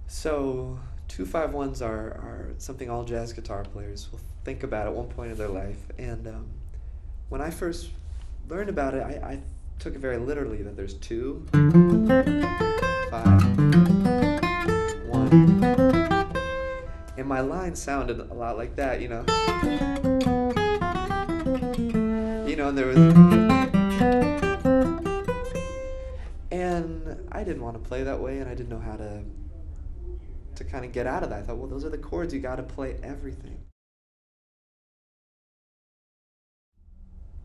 So 2-5-1s are something all jazz guitar players will think about at one point in their life. And when I first learned about it, I took it very literally that there's 2, 5, 1. And my line sounded a lot like that, you know. And there was, and I didn't want to play that way, and I didn't know how to kind of get out of that. I thought, well, those are the chords, you got to play everything.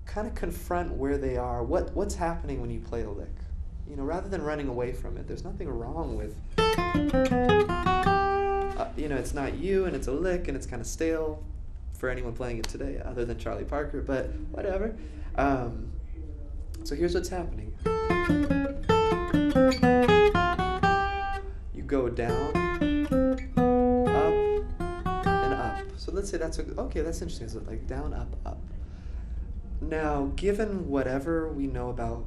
Kind of confront where they are, what's happening when you play a lick. Rather than running away from it, there's nothing wrong with, it's not you, and it's a lick, and it's kind of stale for anyone playing it today, other than Charlie Parker, but whatever. So here's what's happening. You go down, up, and up. So let's say okay, that's interesting. So like down, up, up. Now, given whatever we know about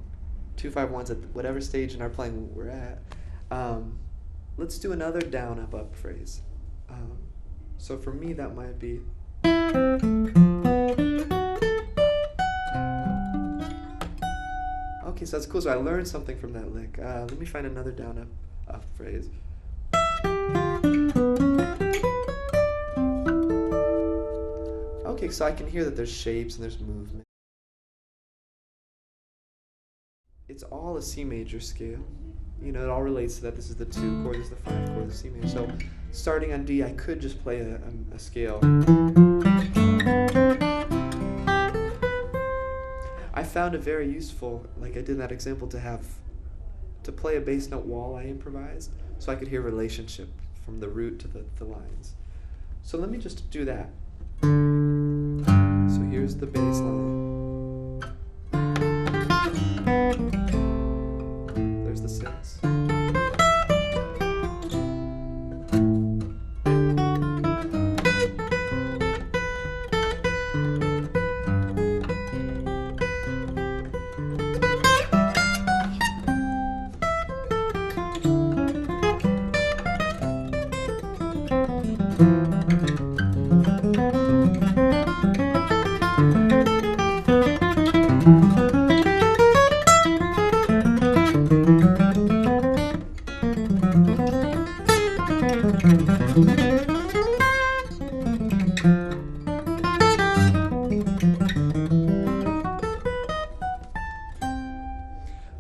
2-5-1s at whatever stage in our playing we're at, let's do another down, up, up phrase. So for me, that might be. Okay, so that's cool. So I learned something from that lick. Let me find another down, up, up phrase. Okay, so I can hear that there's shapes and there's movement. It's all a C major scale. It all relates to that. This is the 2 chord, this is the 5 chord, the C major. So starting on D, I could just play a scale. I found it very useful, like I did in that example, to play a bass note while I improvised, so I could hear relationship from the root to the lines. So let me just do that. So here's the bass line. There's the 6.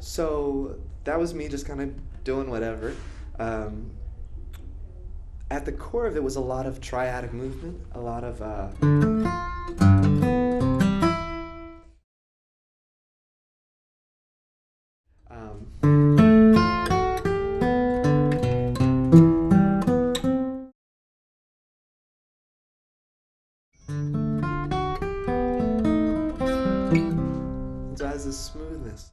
So that was me just kind of doing whatever. At the core of it was a lot of triadic movement, a lot of so it has this smoothness.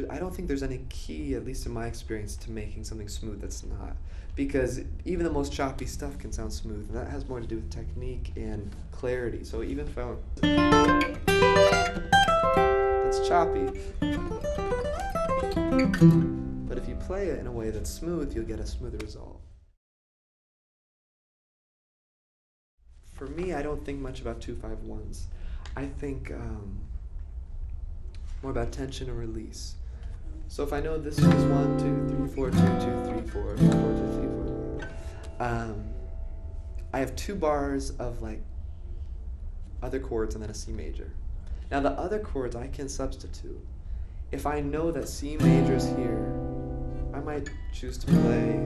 I don't think there's any key, at least in my experience, to making something smooth that's not. Because even the most choppy stuff can sound smooth, and that has more to do with technique and clarity. So even if that's choppy, but if you play it in a way that's smooth, you'll get a smoother result. For me, I don't think much about 2-5-1s. I think more about tension and release. So if I know this is 1, 2, 3, 4, 2, 2, 3, 4, 4, 2, 3, 4, I have 2 bars of like other chords and then a C major. Now the other chords I can substitute. If I know that C major is here, I might choose to play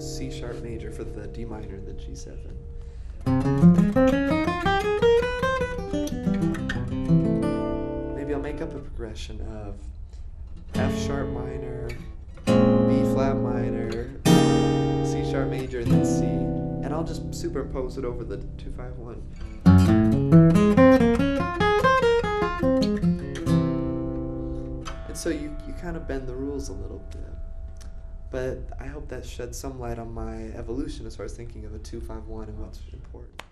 C sharp major for the D minor and the G7. Maybe I'll make up a progression of F sharp minor, B flat minor, C sharp major, and then C. And I'll just superimpose it over the 2-5-1. And so you kind of bend the rules a little bit. But I hope that sheds some light on my evolution as far as thinking of a 2-5-1 and what's important.